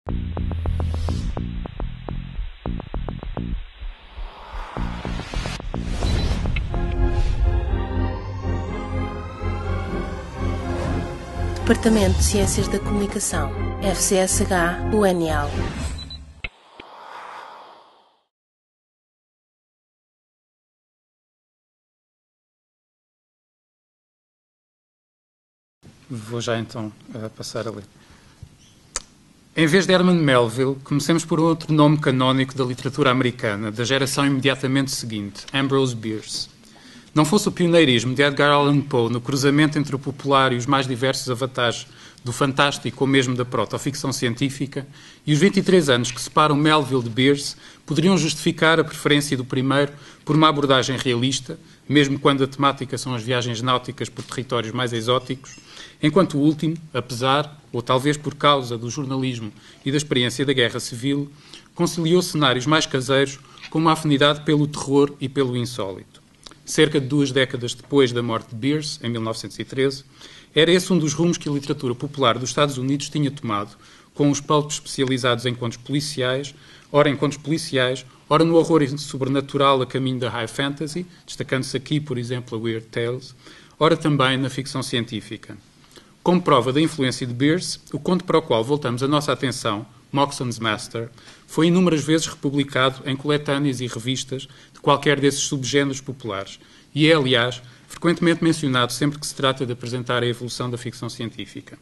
Departamento de Ciências da Comunicação, FCSH-UNL. Vou já então passar a ler. Em vez de Herman Melville, comecemos por outro nome canónico da literatura americana, da geração imediatamente seguinte, Ambrose Bierce. Não fosse o pioneirismo de Edgar Allan Poe no cruzamento entre o popular e os mais diversos avatares do fantástico ou mesmo da protoficção científica, e os 23 anos que separam Melville de Bierce poderiam justificar a preferência do primeiro por uma abordagem realista, mesmo quando a temática são as viagens náuticas por territórios mais exóticos, enquanto o último, apesar, ou talvez por causa do jornalismo e da experiência da Guerra Civil, conciliou cenários mais caseiros com uma afinidade pelo terror e pelo insólito. Cerca de 2 décadas depois da morte de Bierce, em 1913, era esse um dos rumos que a literatura popular dos Estados Unidos tinha tomado, com os pulps especializados em contos policiais, ora no horror sobrenatural a caminho da high fantasy, destacando-se aqui, por exemplo, a Weird Tales, ora também na ficção científica. Como prova da influência de Bierce, o conto para o qual voltamos a nossa atenção, Moxon's Master, foi inúmeras vezes republicado em coletâneas e revistas de qualquer desses subgéneros populares e é, aliás, frequentemente mencionado sempre que se trata de apresentar a evolução da ficção científica.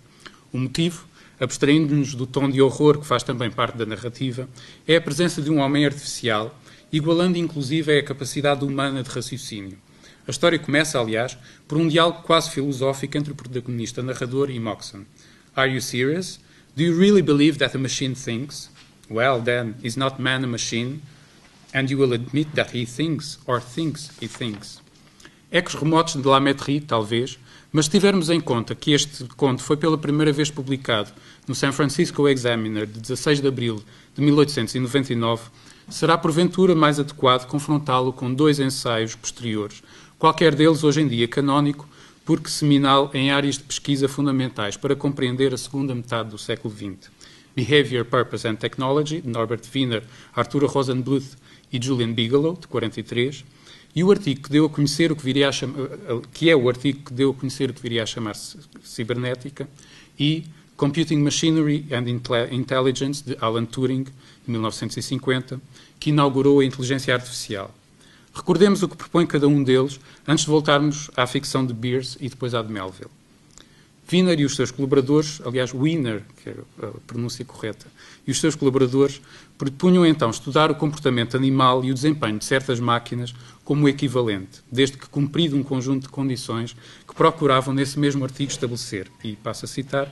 O motivo, abstraindo-nos do tom de horror que faz também parte da narrativa, é a presença de um homem artificial, igualando inclusive a capacidade humana de raciocínio. A história começa, aliás, por um diálogo quase filosófico entre o protagonista narrador e Moxon. Are you serious? Do you really believe that a machine thinks? Well, then, is not man a machine? And you will admit that he thinks, or thinks he thinks. Ecos remotos de La Métrie, talvez, mas se tivermos em conta que este conto foi pela primeira vez publicado no San Francisco Examiner, de 16 de abril de 1899, será porventura mais adequado confrontá-lo com 2 ensaios posteriores, qualquer deles hoje em dia canónico, porque seminal em áreas de pesquisa fundamentais para compreender a segunda metade do século XX. Behavior, Purpose and Technology, de Norbert Wiener, Arturo Rosenbluth e Julian Bigelow, de 43, e o artigo que deu a conhecer o que viria a chamar, chamar-se cibernética, e Computing Machinery and Intelligence, de Alan Turing, de 1950, que inaugurou a inteligência artificial. Recordemos o que propõe cada um deles antes de voltarmos à ficção de Bierce e depois à de Melville. Wiener e os seus colaboradores, aliás, Wiener, que é a pronúncia correta, e os seus colaboradores propunham então estudar o comportamento animal e o desempenho de certas máquinas como equivalente, desde que cumprido um conjunto de condições que procuravam nesse mesmo artigo estabelecer. E passo a citar: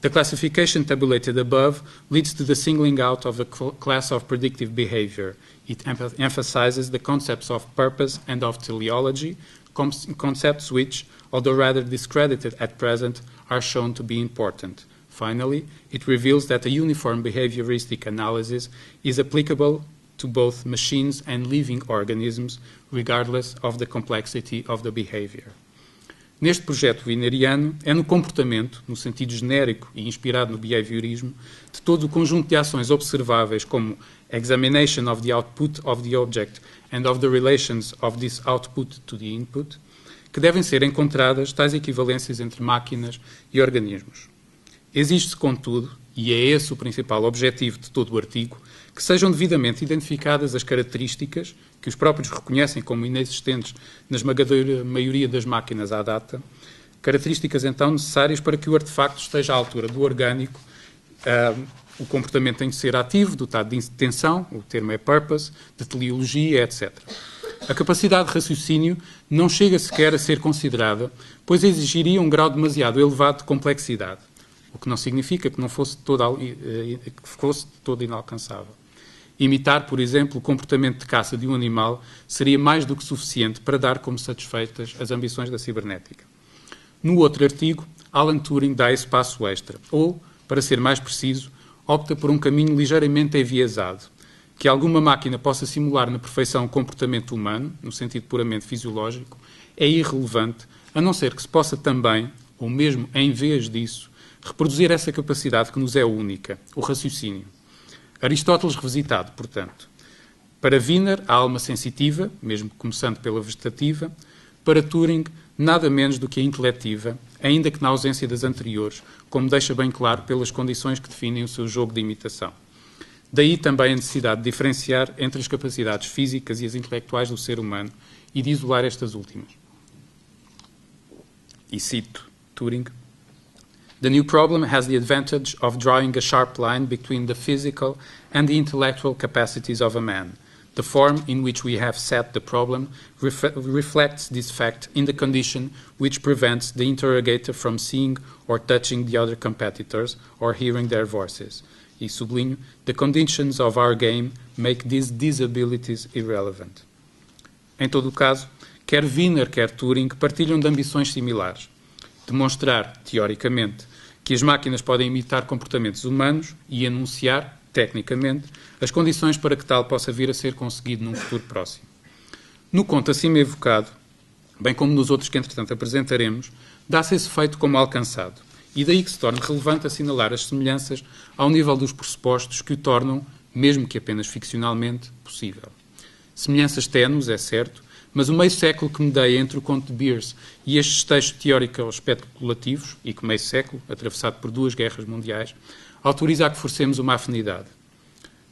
The classification tabulated above leads to the singling out of a class of predictive behavior. It emphasizes the concepts of purpose and of teleology, concepts which, although rather discredited at present, are shown to be important. Finally, it reveals that a uniform behavioristic analysis is applicable to both machines and living organisms, regardless of the complexity of the behavior. Neste projeto wieneriano, é no comportamento, no sentido genérico e inspirado no behaviorismo, de todo o conjunto de ações observáveis como examination of the output of the object and of the relations of this output to the input, que devem ser encontradas tais equivalências entre máquinas e organismos. Exige-se, contudo, e é esse o principal objetivo de todo o artigo, que sejam devidamente identificadas as características, que os próprios reconhecem como inexistentes na esmagadora maioria das máquinas à data, características então necessárias para que o artefacto esteja à altura do orgânico. O comportamento tem de ser ativo, dotado de intenção, o termo é purpose, de teleologia, etc. A capacidade de raciocínio não chega sequer a ser considerada, pois exigiria um grau demasiado elevado de complexidade, o que não significa que fosse todo inalcançável. Imitar, por exemplo, o comportamento de caça de um animal seria mais do que suficiente para dar como satisfeitas as ambições da cibernética. No outro artigo, Alan Turing dá esse passo extra, ou, para ser mais preciso, opta por um caminho ligeiramente enviesado, que alguma máquina possa simular na perfeição o comportamento humano, no sentido puramente fisiológico, é irrelevante, a não ser que se possa também, ou mesmo em vez disso, reproduzir essa capacidade que nos é única, o raciocínio. Aristóteles revisitado, portanto. Para Wiener, a alma sensitiva, mesmo começando pela vegetativa. Para Turing, nada menos do que a intelectiva, ainda que na ausência das anteriores, como deixa bem claro pelas condições que definem o seu jogo de imitação. Daí também a necessidade de diferenciar entre as capacidades físicas e as intelectuais do ser humano e de isolar estas últimas. E cito Turing: "The new problem has the advantage of drawing a sharp line between the physical and the intellectual capacities of a man. The form in which we have set the problem reflects this fact in the condition which prevents the interrogator from seeing or touching the other competitors or hearing their voices." E sublinho: "The conditions of our game make these disabilities irrelevant." Em todo o caso, quer Wiener, quer Turing partilham de ambições similares. Demonstrar, teoricamente, que as máquinas podem imitar comportamentos humanos e enunciar, tecnicamente, as condições para que tal possa vir a ser conseguido num futuro próximo. No conto acima evocado, bem como nos outros que entretanto apresentaremos, dá-se esse feito como alcançado, e daí que se torne relevante assinalar as semelhanças ao nível dos pressupostos que o tornam, mesmo que apenas ficcionalmente, possível. Semelhanças ténues, é certo, mas o meio século que medeia entre o conto de Beers e estes textos teóricos especulativos, e que meio século, atravessado por 2 guerras mundiais, autoriza a que forcemos uma afinidade.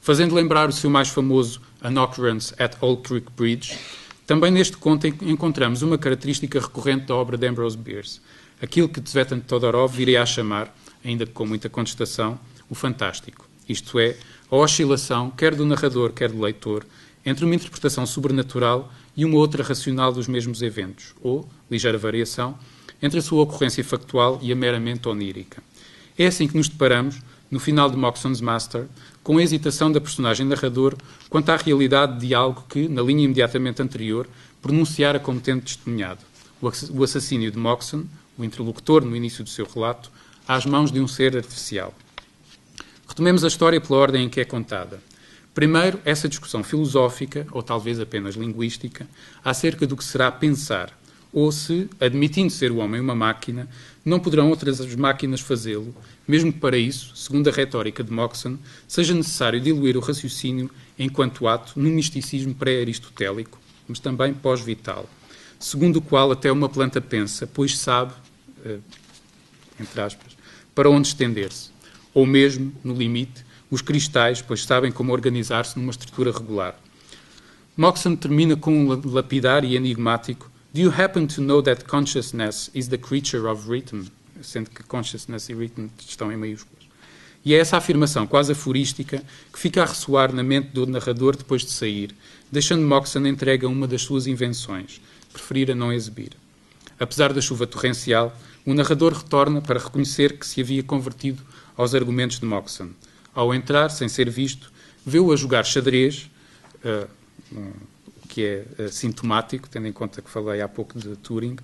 Fazendo lembrar o seu mais famoso An Occurrence at Old Creek Bridge, também neste conto encontramos uma característica recorrente da obra de Ambrose Bierce, aquilo que Tsvetan Todorov viria a chamar, ainda que com muita contestação, o fantástico, isto é, a oscilação, quer do narrador, quer do leitor, entre uma interpretação sobrenatural e uma outra racional dos mesmos eventos, ou, ligeira variação, entre a sua ocorrência factual e a meramente onírica. É assim que nos deparamos, no final de Moxon's Master, com a hesitação da personagem narrador quanto à realidade de algo que, na linha imediatamente anterior, pronunciara como tendo testemunhado: o assassínio de Moxon, o interlocutor no início do seu relato, às mãos de um ser artificial. Retomemos a história pela ordem em que é contada. Primeiro, essa discussão filosófica, ou talvez apenas linguística, acerca do que será pensar, ou se, admitindo ser o homem uma máquina, não poderão outras máquinas fazê-lo, mesmo que para isso, segundo a retórica de Moxon, seja necessário diluir o raciocínio enquanto ato no misticismo pré-aristotélico, mas também pós-vital, segundo o qual até uma planta pensa, pois sabe, entre aspas, para onde estender-se, ou mesmo, no limite, os cristais, pois sabem como organizar-se numa estrutura regular. Moxon termina com um lapidar e enigmático: "Do you happen to know that consciousness is the creature of rhythm?" Sendo que consciousness e rhythm estão em maiúsculas. E é essa afirmação quase aforística que fica a ressoar na mente do narrador depois de sair, deixando Moxon entregue a uma das suas invenções, preferir a não exibir. Apesar da chuva torrencial, o narrador retorna para reconhecer que se havia convertido aos argumentos de Moxon. Ao entrar, sem ser visto, vê-o a jogar xadrez, que é sintomático, tendo em conta que falei há pouco de Turing,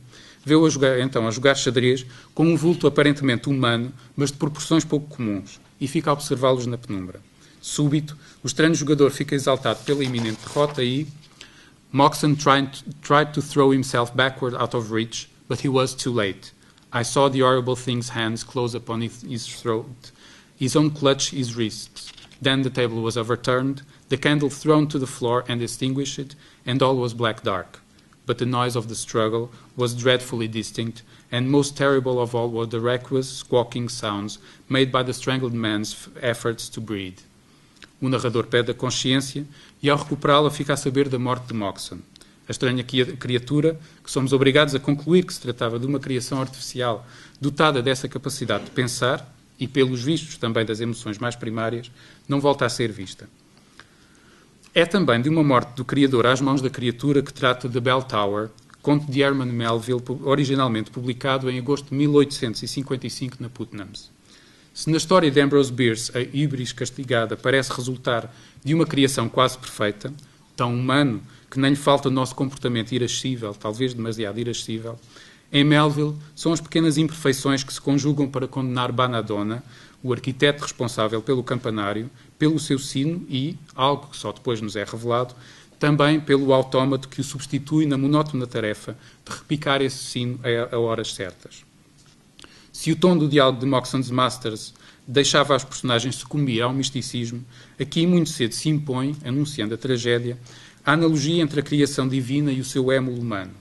vê-o a jogar xadrez com um vulto aparentemente humano, mas de proporções pouco comuns, e fica a observá-los na penumbra. Súbito, o estranho jogador fica exaltado pela iminente derrota e Moxon tried to throw himself backward out of reach, but he was too late. I saw the horrible thing's hands close upon his throat, his own clutch his wrists. Then the table was overturned, the candle thrown to the floor and extinguished, and all was black dark. But the noise of the struggle was dreadfully distinct, and most terrible of all were the raucous, squawking sounds made by the strangled man's efforts to breathe. O narrador perde a consciência e, ao recuperá-la, fica a saber da morte de Moxon. A estranha criatura, que somos obrigados a concluir que se tratava de uma criação artificial dotada dessa capacidade de pensar, e pelos vistos também das emoções mais primárias, não volta a ser vista. É também de uma morte do criador às mãos da criatura que trata The Bell Tower, conto de Herman Melville, originalmente publicado em agosto de 1855 na Putnams. Se na história de Ambrose Bierce a híbris castigada parece resultar de uma criação quase perfeita, tão humano que nem lhe falta o nosso comportamento irascível, talvez demasiado irascível, em Melville são as pequenas imperfeições que se conjugam para condenar Banadonna, o arquiteto responsável pelo campanário, pelo seu sino e, algo que só depois nos é revelado, também pelo autómato que o substitui na monótona tarefa de repicar esse sino a horas certas. Se o tom do diálogo de Moxon's Masters deixava as personagens sucumbir ao misticismo, aqui muito cedo se impõe, anunciando a tragédia, a analogia entre a criação divina e o seu émulo humano.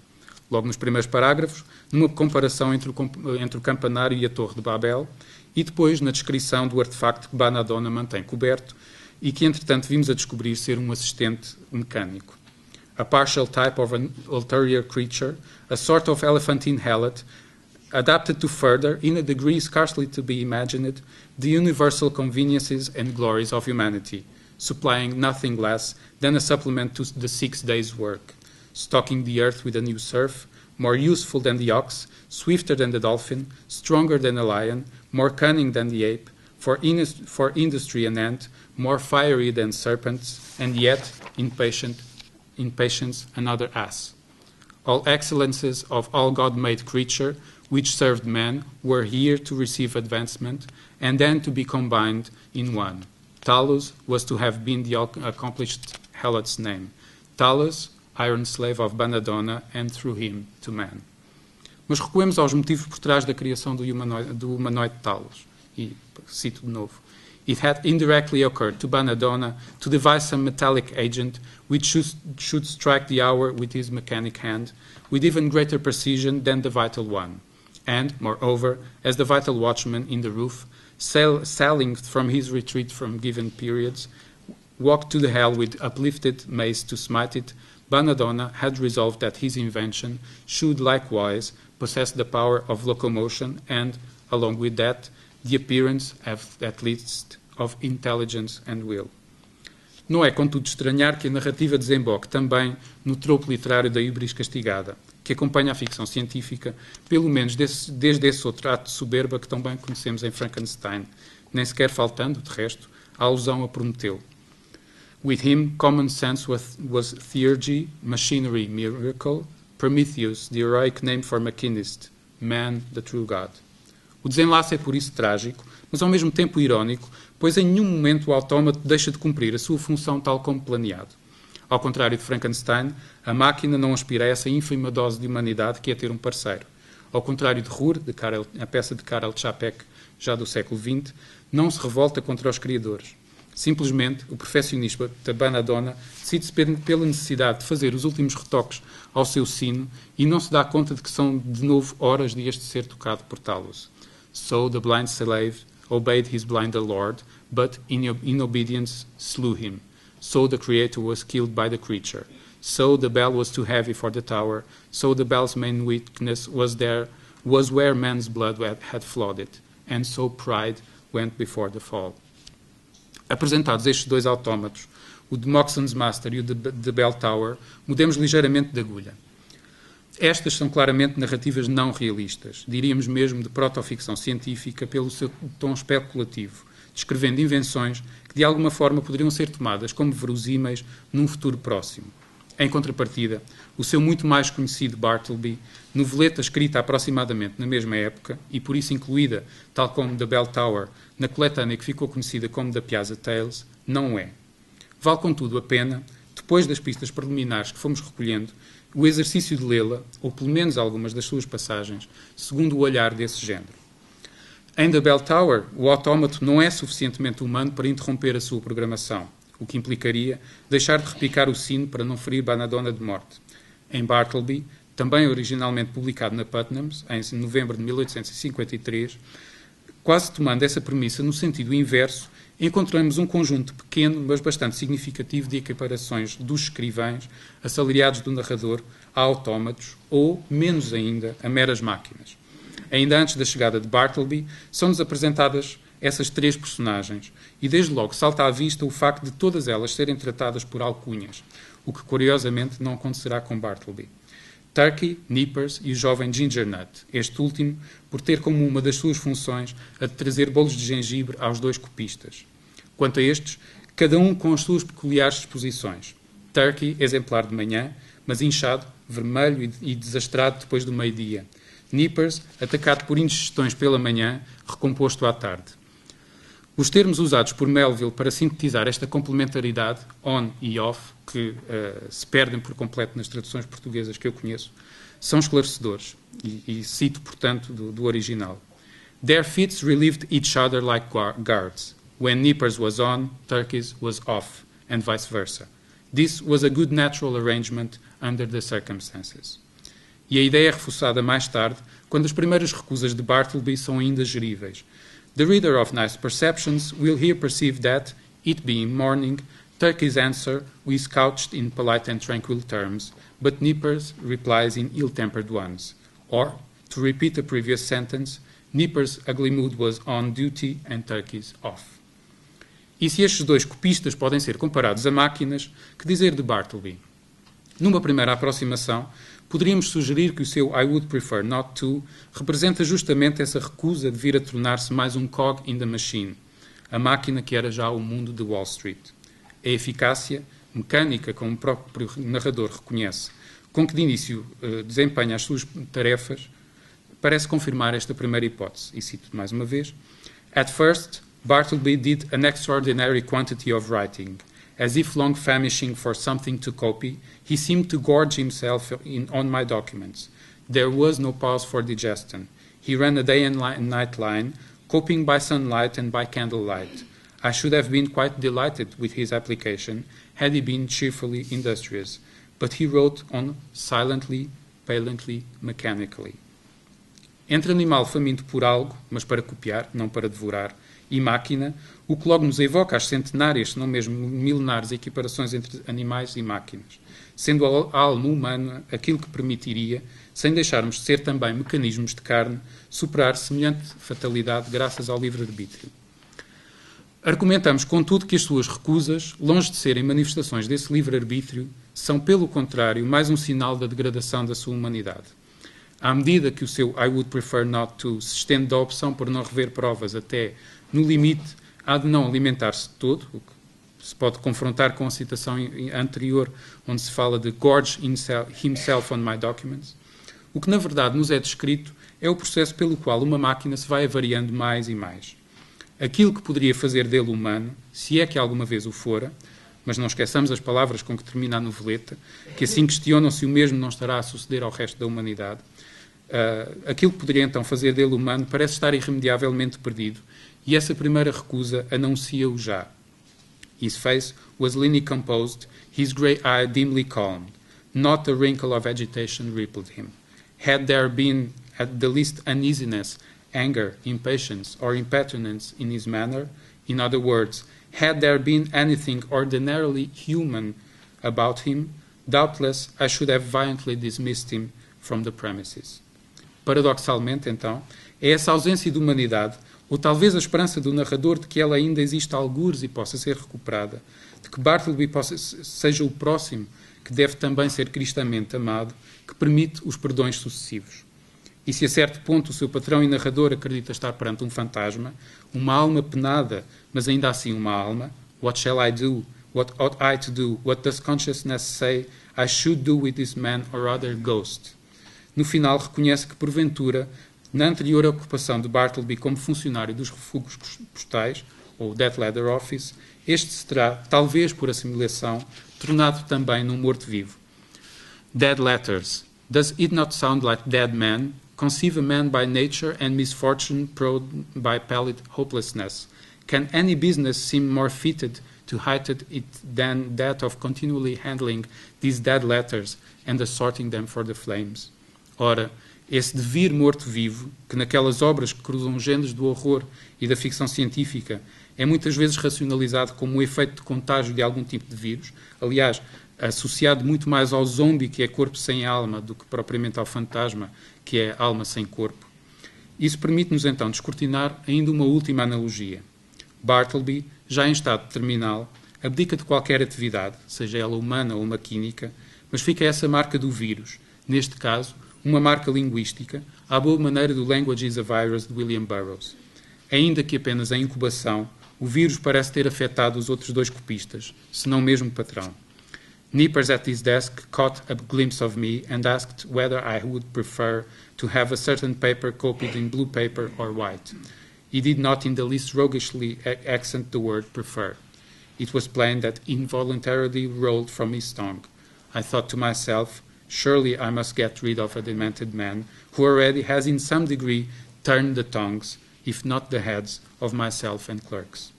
Logo nos primeiros parágrafos, numa comparação entre o campanário e a Torre de Babel, e depois na descrição do artefacto que Banadonna mantém coberto e que, entretanto, vimos a descobrir ser um assistente mecânico. A partial type of an ulterior creature, a sort of elephantine helot, adapted to further, in a degree scarcely to be imagined, the universal conveniences and glories of humanity, supplying nothing less than a supplement to the 6 days' work, stocking the earth with a new serf, more useful than the ox, swifter than the dolphin, stronger than a lion, more cunning than the ape, for industry an ant, more fiery than serpents, and yet in patience another ass. All excellences of all God-made creature, which served man, were here to receive advancement, and then to be combined in one. Talus was to have been the accomplished helot's name. Talus, iron slave of Banadonna, and through him to man. Mas recuemos aos motivos por trás da criação do humanoide Talus. E cito de novo. It had indirectly occurred to Banadonna to devise some metallic agent which should strike the hour with his mechanic hand, with even greater precision than the vital one. And, moreover, as the vital watchman in the roof, sailing from his retreat from given periods, walked to the hell with uplifted mace to smite it, Banadonna had resolved that his invention should likewise possess the power of locomotion and, along with that, the appearance, at least, of intelligence and will. Não é, contudo, estranhar que a narrativa desemboque também no tropo literário da híbris castigada, que acompanha a ficção científica, pelo menos desde esse outro ato de soberba que tão bem conhecemos em Frankenstein, nem sequer faltando, de resto, a alusão a Prometeu. With him, common sense was theurgy, machinery, miracle, Prometheus, the heroic name for machinist, man, the true God. O desenlace é por isso trágico, mas ao mesmo tempo irónico, pois em nenhum momento o autómato deixa de cumprir a sua função tal como planeado. Ao contrário de Frankenstein, a máquina não aspira a essa ínfima dose de humanidade que é ter um parceiro. Ao contrário de Ruhr, a peça de Karel Čapek, já do século XX, não se revolta contra os criadores. Simplesmente, o perfeccionista da Banadonna decide-se pela necessidade de fazer os últimos retoques ao seu sino e não se dá conta de que são, de novo, horas de este ser tocado por Talus. So the blind slave obeyed his blinder lord, but in obedience slew him. So the creator was killed by the creature. So the bell was too heavy for the tower. So the bell's main weakness was where man's blood had flowed it. And so pride went before the fall. Apresentados estes dois autómatos, o de Moxon's Master e o de Bell Tower, mudemos ligeiramente de agulha. Estas são claramente narrativas não realistas, diríamos mesmo de protoficção científica pelo seu tom especulativo, descrevendo invenções que de alguma forma poderiam ser tomadas como verosímeis num futuro próximo. Em contrapartida, o seu muito mais conhecido Bartleby, noveleta escrita aproximadamente na mesma época e por isso incluída, tal como The Bell Tower, na coletânea que ficou conhecida como The Piazza Tales, não é. Vale, contudo, a pena, depois das pistas preliminares que fomos recolhendo, o exercício de lê-la, ou pelo menos algumas das suas passagens, segundo o olhar desse género. Em The Bell Tower, o autómato não é suficientemente humano para interromper a sua programação, o que implicaria deixar de repicar o sino para não ferir Banadonna de morte. Em Bartleby, também originalmente publicado na Putnam's, em novembro de 1853, quase tomando essa premissa no sentido inverso, encontramos um conjunto pequeno, mas bastante significativo de equiparações dos escrivães, assalariados do narrador, a autómatos ou, menos ainda, a meras máquinas. Ainda antes da chegada de Bartleby, são-nos apresentadas essas três personagens, e desde logo salta à vista o facto de todas elas serem tratadas por alcunhas, o que curiosamente não acontecerá com Bartleby. Turkey, Nippers e o jovem Ginger Nut, este último por ter como uma das suas funções a de trazer bolos de gengibre aos dois copistas. Quanto a estes, cada um com as suas peculiares disposições. Turkey, exemplar de manhã, mas inchado, vermelho e desastrado depois do meio-dia. Nippers, atacado por indigestões pela manhã, recomposto à tarde. Os termos usados por Melville para sintetizar esta complementaridade, on e off, que se perdem por completo nas traduções portuguesas que eu conheço, são esclarecedores, e cito, portanto, do original. Their feet relieved each other like guards. When Nippers was on, Turkey's was off, and vice versa. This was a good natural arrangement under the circumstances. E a ideia é reforçada mais tarde, quando as primeiras recusas de Bartleby são ainda geríveis. The reader of nice perceptions will here perceive that, it being morning, Turkey's answer is couched in polite and tranquil terms, but Nippers replies in ill-tempered ones. Or, to repeat the previous sentence, Nippers' ugly mood was on duty and Turkey's off. E se estes dois copistas podem ser comparados a máquinas, que dizer de Bartleby? Numa primeira aproximação, poderíamos sugerir que o seu I would prefer not to representa justamente essa recusa de vir a tornar-se mais um cog in the machine, a máquina que era já o mundo de Wall Street. A eficácia mecânica, como o próprio narrador reconhece, com que de início desempenha as suas tarefas, parece confirmar esta primeira hipótese. E cito mais uma vez: At first, Bartleby did an extraordinary quantity of writing. As if long famishing for something to copy, he seemed to gorge himself on my documents. There was no pause for digestion. He ran a day and night line, copying by sunlight and by candlelight. I should have been quite delighted with his application had he been cheerfully industrious, but he wrote on silently, palently, mechanically. Entre animal faminto por algo, mas para copiar, não para devorar, e máquina, o que logo nos evoca as centenárias, se não mesmo milenares, equiparações entre animais e máquinas, sendo a alma humana aquilo que permitiria, sem deixarmos de ser também mecanismos de carne, superar semelhante fatalidade graças ao livre-arbítrio. Argumentamos, contudo, que as suas recusas, longe de serem manifestações desse livre-arbítrio, são, pelo contrário, mais um sinal da degradação da sua humanidade. À medida que o seu I would prefer not to se estende da opção por não rever provas até, no limite, há de não alimentar-se de todo, o que se pode confrontar com a citação anterior, onde se fala de gorge himself on my documents, o que na verdade nos é descrito é o processo pelo qual uma máquina se vai avariando mais e mais. Aquilo que poderia fazer dele humano, se é que alguma vez o fora, mas não esqueçamos as palavras com que termina a noveleta, que assim questionam se o mesmo não estará a suceder ao resto da humanidade. Aquilo que poderia então fazer dele humano parece estar irremediavelmente perdido, e essa primeira recusa anuncia-o já. His face was leanly composed, his grey eye dimly calm. Not a wrinkle of agitation rippled him. Had there been at the least uneasiness, anger, impatience, or impertinence in his manner, in other words, had there been anything ordinarily human about him, doubtless I should have violently dismissed him from the premises. Paradoxalmente, então, é essa ausência de humanidade, ou talvez a esperança do narrador de que ela ainda existe algures e possa ser recuperada, de que Bartleby seja o próximo, que deve também ser cristamente amado, que permite os perdões sucessivos. E se a certo ponto o seu patrão e narrador acredita estar perante um fantasma, uma alma penada, mas ainda assim uma alma, what shall I do? What ought I to do? What does consciousness say I should do with this man or other ghost? No final reconhece que, porventura, na anterior ocupação de Bartleby como funcionário dos refúgios postais, ou Dead Letter Office, este se terá, talvez por assimilação, tornado também num morto-vivo. Dead letters. Does it not sound like dead men? Conceive a man by nature and misfortune prone by pallid hopelessness. Can any business seem more fitted to heighten it than that of continually handling these dead letters and assorting them for the flames? Ora, esse devir morto-vivo, que naquelas obras que cruzam gêneros do horror e da ficção científica é muitas vezes racionalizado como um efeito de contágio de algum tipo de vírus, aliás, associado muito mais ao zombie, que é corpo sem alma, do que propriamente ao fantasma, que é alma sem corpo. Isso permite-nos então descortinar ainda uma última analogia. Bartleby, já em estado terminal, abdica de qualquer atividade, seja ela humana ou maquínica, mas fica essa marca do vírus, neste caso, uma marca linguística, à boa maneira do Language is a Virus de William Burroughs. Ainda que apenas em incubação, o vírus parece ter afetado os outros dois copistas, se não mesmo o patrão. Nippers at his desk caught a glimpse of me and asked whether I would prefer to have a certain paper copied in blue paper or white. He did not in the least roguishly accent the word prefer. It was plain that involuntarily rolled from his tongue. I thought to myself, surely I must get rid of a demented man who already has in some degree turned the tongues, if not the heads of myself and clerks.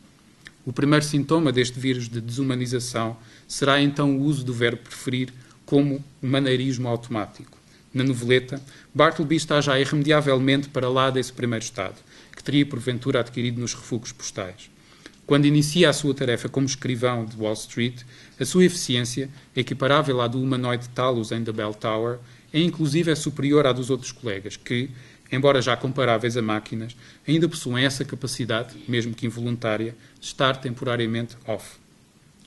O primeiro sintoma deste vírus de desumanização será então o uso do verbo preferir como o maneirismo automático. Na noveleta, Bartleby está já irremediavelmente para lá desse primeiro estado, que teria porventura adquirido nos refugos postais. Quando inicia a sua tarefa como escrivão de Wall Street, a sua eficiência, equiparável à do humanoide Talos em The Bell Tower, é inclusive superior à dos outros colegas, que, embora já comparáveis a máquinas, ainda possuem essa capacidade, mesmo que involuntária, de estar temporariamente off.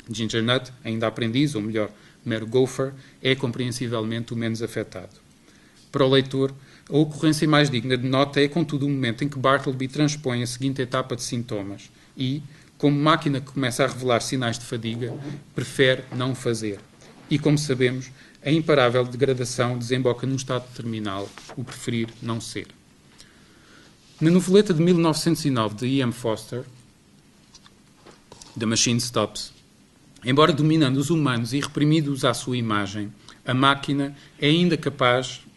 Ginger Nut, ainda aprendiz, ou melhor, mero gopher, é compreensivelmente o menos afetado. Para o leitor, a ocorrência mais digna de nota é, contudo, o momento em que Bartleby transpõe a seguinte etapa de sintomas e, como máquina que começa a revelar sinais de fadiga, prefere não fazer. E, como sabemos, a imparável degradação desemboca num estado terminal, o preferir não ser. Na noveleta de 1909 de E.M. Forster, The Machine Stops, embora dominando os humanos e reprimidos à sua imagem, a máquina é ainda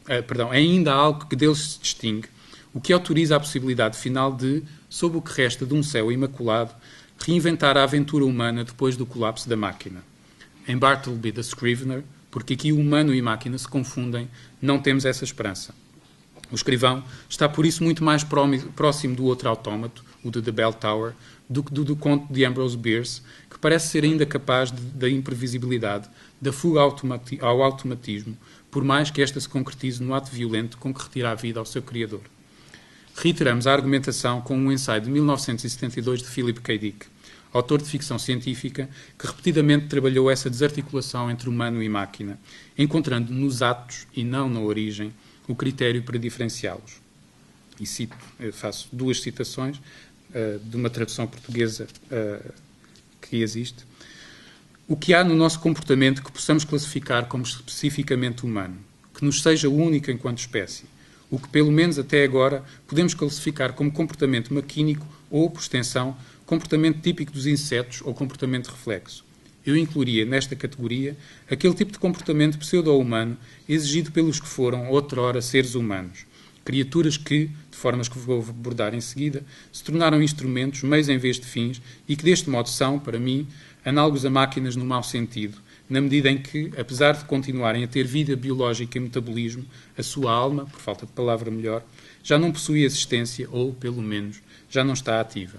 é ainda algo que deles se distingue, o que autoriza a possibilidade final de, sob o que resta de um céu imaculado, reinventar a aventura humana depois do colapso da máquina. Em Bartleby the Scrivener, porque aqui humano e máquina se confundem, não temos essa esperança. O escrivão está, por isso, muito mais próximo do outro autómato, o de The Bell Tower, do que do conto de Ambrose Bierce, que parece ser ainda capaz da imprevisibilidade, da fuga ao automatismo, por mais que esta se concretize no ato violento com que retira a vida ao seu criador. Reiteramos a argumentação com um ensaio de 1972 de Philip K. Dick, autor de ficção científica que repetidamente trabalhou essa desarticulação entre humano e máquina, encontrando nos atos, e não na origem, o critério para diferenciá-los. E faço duas citações de uma tradução portuguesa que existe. O que há no nosso comportamento que possamos classificar como especificamente humano, que nos seja único enquanto espécie, o que, pelo menos até agora, podemos classificar como comportamento maquínico ou, por extensão, comportamento típico dos insetos ou comportamento reflexo. Eu incluiria nesta categoria aquele tipo de comportamento pseudo-humano exigido pelos que foram, outrora, seres humanos. Criaturas que, de formas que vou abordar em seguida, se tornaram instrumentos, meios em vez de fins, e que deste modo são, para mim, análogos a máquinas no mau sentido, na medida em que, apesar de continuarem a ter vida biológica e metabolismo, a sua alma, por falta de palavra melhor, já não possui existência ou, pelo menos, já não está ativa.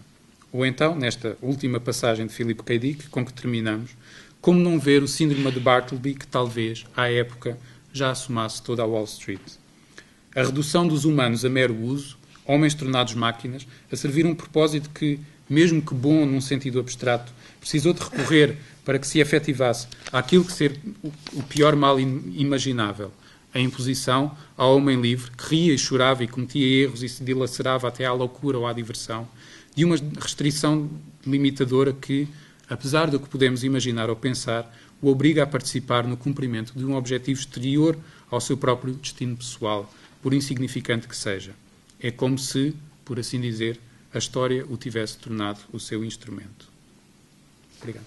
Ou então, nesta última passagem de Philip K. Dick, com que terminamos, como não ver o síndrome de Bartleby que talvez, à época, já assomasse toda a Wall Street. A redução dos humanos a mero uso, homens tornados máquinas, a servir um propósito que, mesmo que bom num sentido abstrato, precisou de recorrer para que se efetivasse àquilo que ser o pior mal imaginável, a imposição ao homem livre, que ria e chorava e cometia erros e se dilacerava até à loucura ou à diversão, de uma restrição limitadora que, apesar do que podemos imaginar ou pensar, o obriga a participar no cumprimento de um objetivo exterior ao seu próprio destino pessoal, por insignificante que seja. É como se, por assim dizer, a história o tivesse tornado o seu instrumento. Obrigado.